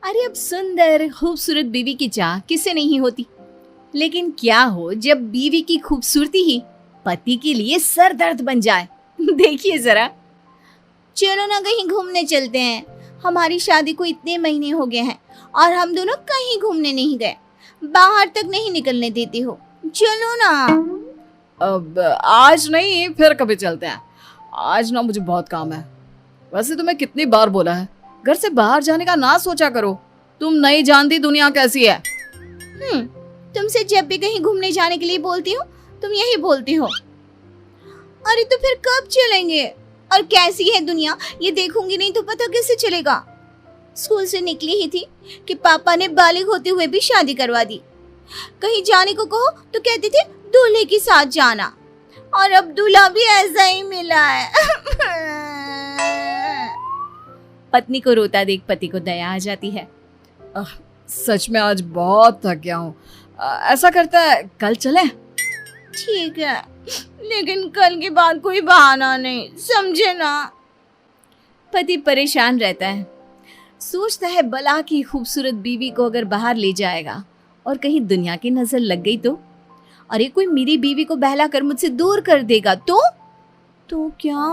अरे अब सुंदर खूबसूरत बीवी की चाह किसे नहीं होती, लेकिन क्या हो जब बीवी की खूबसूरती ही पति के लिए सर दर्द बन जाए। देखिए जरा। चलो ना कहीं घूमने चलते हैं। हमारी शादी को इतने महीने हो गए हैं और हम दोनों कहीं घूमने नहीं गए। बाहर तक नहीं निकलने देते हो। चलो ना। अब आज नहीं, फिर कभी चलते हैं। आज ना मुझे बहुत काम है। वैसे तुम्हें कितनी बार बोला है घर से बाहर जाने का ना सोचा करो। तुम नहीं जानती दुनिया कैसी है। तुमसे जब भी कहीं घूमने जाने के लिए बोलती हूँ तुम यही बोलती हो। अरे तो फिर कब चलेंगे? और कैसी है दुनिया ये देखूंगी नहीं तो पता कैसे चलेगा। स्कूल से निकली ही थी कि पापा ने बालिग होते हुए भी शादी करवा दी। कहीं जाने को कहो तो कहते थे दूल्हे के साथ जाना, और अब दूल्हा भी ऐसा ही मिला है। पत्नी को रोता देख पति को दया आ जाती है। सच में आज बहुत थक गया हूँ। ऐसा करता है कल चले? ठीक है, लेकिन कल के बाद कोई बहाना नहीं, समझे ना। पति परेशान रहता है। सोचता है भला की खूबसूरत बीवी को अगर बाहर ले जाएगा और कहीं दुनिया की नजर लग गई तो? अरे कोई मेरी बीवी को बहला कर मुझसे दूर कर देगा तो क्या?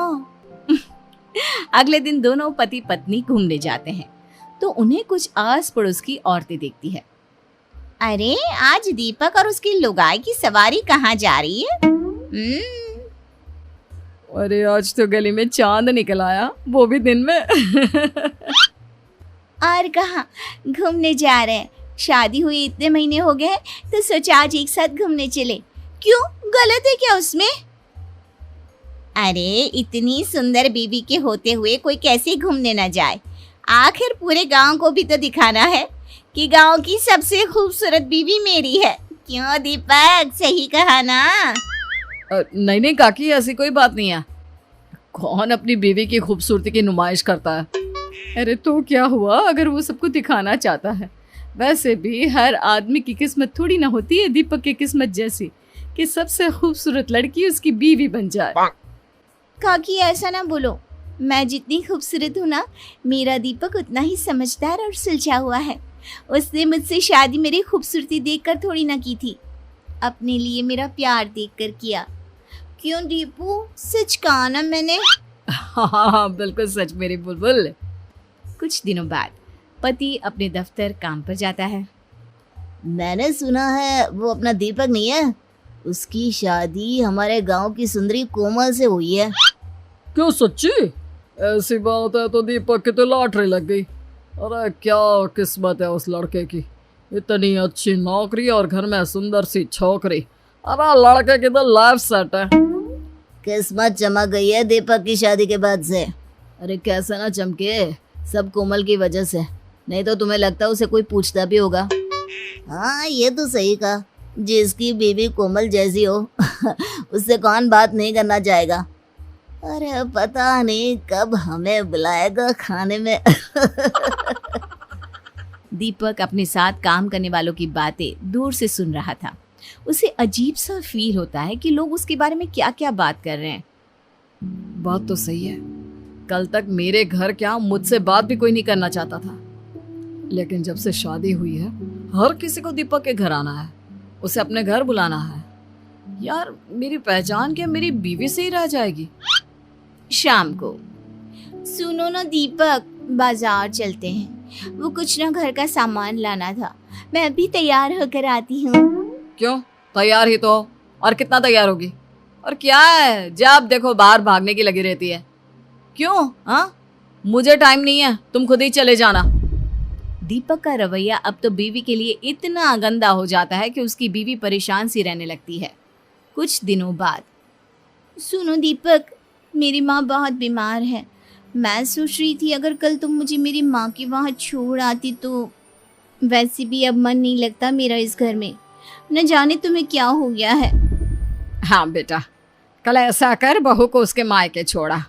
अगले दिन दोनों पति पत्नी घूमने जाते हैं तो उन्हें कुछ आस पड़ोस की औरतें देखती है। अरे आज दीपक और उसकी लुगाई की सवारी कहाँ जा रही है? अरे आज तो गली में चांद निकल आया, वो भी दिन में। और कहाँ घूमने जा रहे हैं? शादी हुई इतने महीने हो गए हैं तो सोचा आज एक साथ घूमने चले। क्यों, गलत है क्या उसमें? अरे इतनी सुंदर बीवी के होते हुए कोई कैसे घूमने ना जाए? आखिर पूरे गांव को भी तो दिखाना है कि गांव की सबसे खूबसूरत बीवी मेरी है। क्यों दीपक, सही कहा ना? नहीं काकी, ऐसी कोई बात नहीं है। कौन अपनी बीवी की खूबसूरती की नुमाइश करता है? अरे तो क्या हुआ अगर वो सबको दिखाना चाहता है। वैसे भी हर आदमी की किस्मत थोड़ी ना होती है दीपक की किस्मत जैसी कि सबसे खूबसूरत लड़की उसकी बीवी बन जाए। काकी ऐसा ना बोलो। मैं जितनी खूबसूरत हूँ ना, मेरा दीपक उतना ही समझदार और सुलझा हुआ है। उसने मुझसे शादी मेरी खूबसूरती देखकर थोड़ी ना की थी, अपने लिए मेरा प्यार देखकर किया। क्यों दीपू, सच कहा ना मैंने? हाँ, बिल्कुल सच मेरी बुलबुल। कुछ दिनों बाद पति अपने दफ्तर काम पर जाता है। मैंने सुना है वो अपना दीपक नहीं है, उसकी शादी हमारे गांव की सुंदरी कोमल से हुई है। क्यों सच्ची? ऐसी बात है तो दीपक की तो लॉटरी लग गई। अरे क्या किस्मत है उस लड़के की, इतनी अच्छी नौकरी और घर में सुंदर सी छोकरी। अरे लड़के की तो लाइफ सेट है। किस्मत चमक गई है दीपक की शादी के बाद से। अरे कैसे ना चमके, सब कोमल की वजह से, नहीं तो तुम्हें लगता उसे कोई पूछता भी होगा। हाँ ये तो सही कहा, जिसकी बीवी कोमल जैसी हो उससे कौन बात नहीं करना चाहेगा। अरे पता नहीं कब हमें बुलाएगा खाने में। दीपक अपने साथ काम करने वालों की बातें दूर से सुन रहा था। उसे अजीब सा फील होता है कि लोग उसके बारे में क्या क्या बात कर रहे हैं। बात तो सही है, कल तक मेरे घर क्या मुझसे बात भी कोई नहीं करना चाहता था, लेकिन जब से शादी हुई है हर किसी को दीपक के घर आना है, उसे अपने घर बुलाना है। यार मेरी पहचान क्या मेरी बीवी से ही रह जाएगी? शाम को, सुनो ना दीपक, बाजार चलते हैं। वो कुछ ना घर का सामान लाना था, मैं अभी तैयार होकर आती हूँ। क्यों, तैयार ही तो हो, और कितना तैयार होगी? और क्या है जब देखो बाहर भागने की लगी रहती है। क्यों? हाँ, मुझे टाइम नहीं है, तुम खुद ही चले जाना। दीपक का रवैया अब तो बीवी के लिए इतना गंदा हो जाता है कि उसकी बीवी परेशान सी रहने लगती है। कुछ दिनों बाद, सुनो दीपक, मेरी माँ बहुत बीमार है। मैं सोच रही थी अगर कल तुम मुझे मेरी माँ के वहाँ छोड़ आती तो। वैसे भी अब मन नहीं लगता मेरा इस घर में, न जाने तुम्हें क्या हो गया है। हाँ बेटा, कल ऐसा कर बहू को उसके मायके छोड़ा।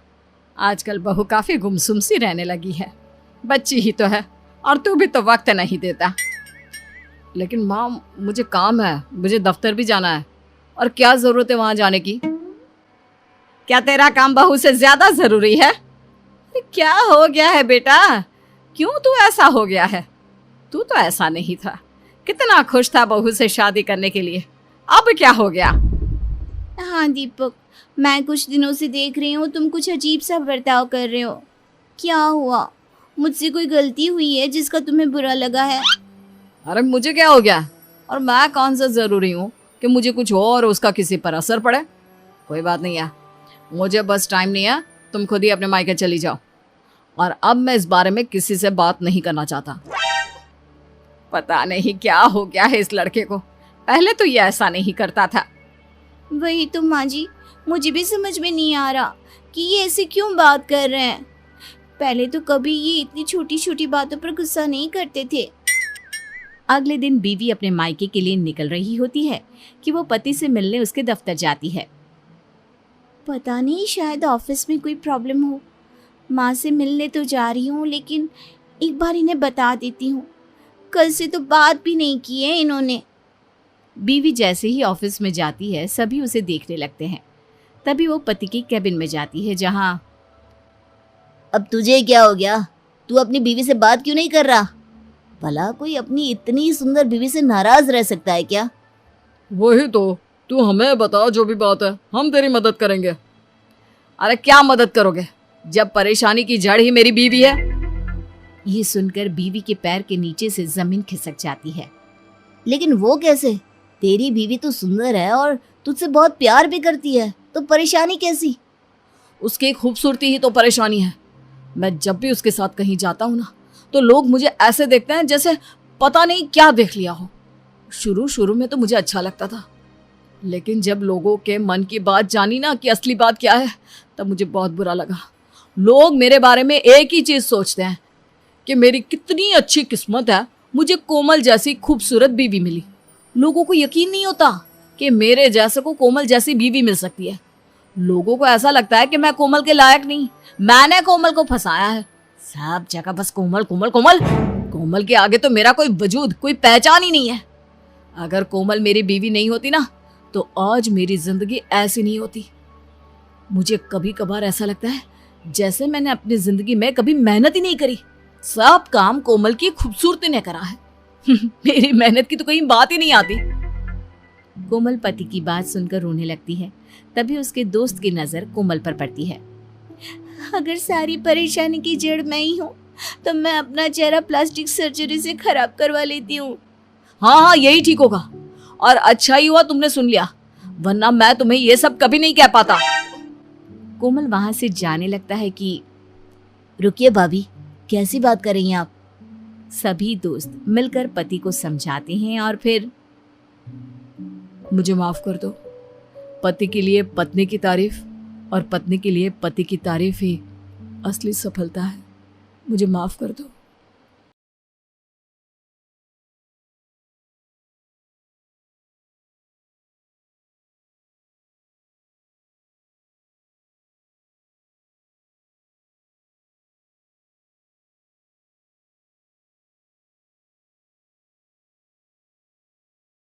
आजकल बहू काफी गुमसुम सी रहने लगी है, बच्ची ही तो है और तू भी तो वक्त नहीं देता। लेकिन माँ मुझे काम है, मुझे दफ्तर भी जाना है, और क्या जरूरत है वहां जाने की? क्या तेरा काम बहू से ज्यादा जरूरी है? क्या हो गया है बेटा, क्यों तू ऐसा हो गया है? तू तो ऐसा नहीं था, कितना खुश था बहू से शादी करने के लिए, अब क्या हो गया? हाँ दीपक, मैं कुछ दिनों से देख रही हूँ तुम कुछ अजीब सा बर्ताव कर रहे हो। क्या हुआ? मुझसे कोई गलती हुई है जिसका तुम्हें बुरा लगा है? अरे मुझे क्या हो गया, और मैं कौन सा जरूरी हूँ कि मुझे कुछ हो और उसका किसी पर असर पड़े। कोई बात नहीं है, मुझे बस टाइम नहीं है, तुम खुद ही अपने मायके चली जाओ, और अब मैं इस बारे में किसी से बात नहीं करना चाहता। पता नहीं क्या हो गया है इस लड़के को, पहले तो ये ऐसा नहीं करता था। वही तो माँ जी, मुझे भी समझ में नहीं आ रहा कि ये ऐसे क्यों बात कर रहे हैं। पहले तो कभी ये इतनी छोटी छोटी बातों पर गुस्सा नहीं करते थे। अगले दिन बीवी अपने मायके के लिए निकल रही होती है कि वो पति से मिलने उसके दफ्तर जाती है। पता नहीं, शायद ऑफिस में कोई प्रॉब्लम हो। माँ से मिलने तो जा रही हूँ, लेकिन एक बार इन्हें बता देती हूँ। कल से तो बात भी नहीं की है इन्होंने। बीवी जैसे ही ऑफिस में जाती है सभी उसे देखने लगते हैं। तभी वो पति की कैबिन में जाती है, जहाँ अब तुझे क्या हो गया? तू अपनी बीवी से बात क्यों नहीं कर रहा? भला कोई अपनी इतनी सुंदर बीवी से नाराज रह सकता है क्या? वही तो, तू हमें बता, जो भी बात है हम तेरी मदद करेंगे। अरे क्या मदद करोगे जब परेशानी की जड़ ही मेरी बीवी है? ये सुनकर बीवी के पैर के नीचे से जमीन खिसक जाती है। लेकिन वो कैसे? तेरी बीवी तो सुंदर है और तुझसे बहुत प्यार भी करती है, तो परेशानी कैसी? उसकी खूबसूरती ही तो परेशानी है। मैं जब भी उसके साथ कहीं जाता हूँ ना, तो लोग मुझे ऐसे देखते हैं जैसे पता नहीं क्या देख लिया हो। शुरू शुरू में तो मुझे अच्छा लगता था, लेकिन जब लोगों के मन की बात जानी ना कि असली बात क्या है, तब मुझे बहुत बुरा लगा। लोग मेरे बारे में एक ही चीज सोचते हैं कि मेरी कितनी अच्छी किस्मत है, मुझे कोमल जैसी खूबसूरत बीवी मिली। लोगों को यकीन नहीं होता कि मेरे जैसे को कोमल जैसी बीवी मिल सकती है। लोगों को ऐसा लगता है कि मैं कोमल के लायक नहीं, मैंने कोमल को फंसाया है। सब जगह बस कोमल कोमल कोमल। कोमल के आगे तो मेरा कोई वजूद, कोई पहचान ही नहीं है। अगर कोमल मेरी बीवी नहीं होती ना, तो आज मेरी जिंदगी ऐसी नहीं होती। मुझे कभी कभार ऐसा लगता है जैसे मैंने अपनी जिंदगी में कभी मेहनत ही नहीं करी, सब काम कोमल की खूबसूरती ने करा है। मेरी मेहनत की तो कहीं बात ही नहीं आती। कोमल पति की बात सुनकर रोने लगती है। तभी उसके दोस्त की नजर कोमल पर पड़ती है। अगर सारी परेशानी की जड़ मैं ही हूँ, तो मैं अपना चेहरा प्लास्टिक सर्जरी से खराब करवा लेती हूँ। हाँ, यही ठीक होगा, और अच्छा ही हुआ तुमने सुन लिया, वरना मैं तुम्हें ये सब कभी नहीं कह पाता। कोमल वहां से जाने लगता है कि रुकिए भाभी, कैसी बात कर रही हैं आप? सभी दोस्त मिलकर पति को समझाते हैं और फिर मुझे माफ कर दो। पति के लिए पत्नी की तारीफ और पत्नी के लिए पति की तारीफ ही असली सफलता है। मुझे माफ कर दो।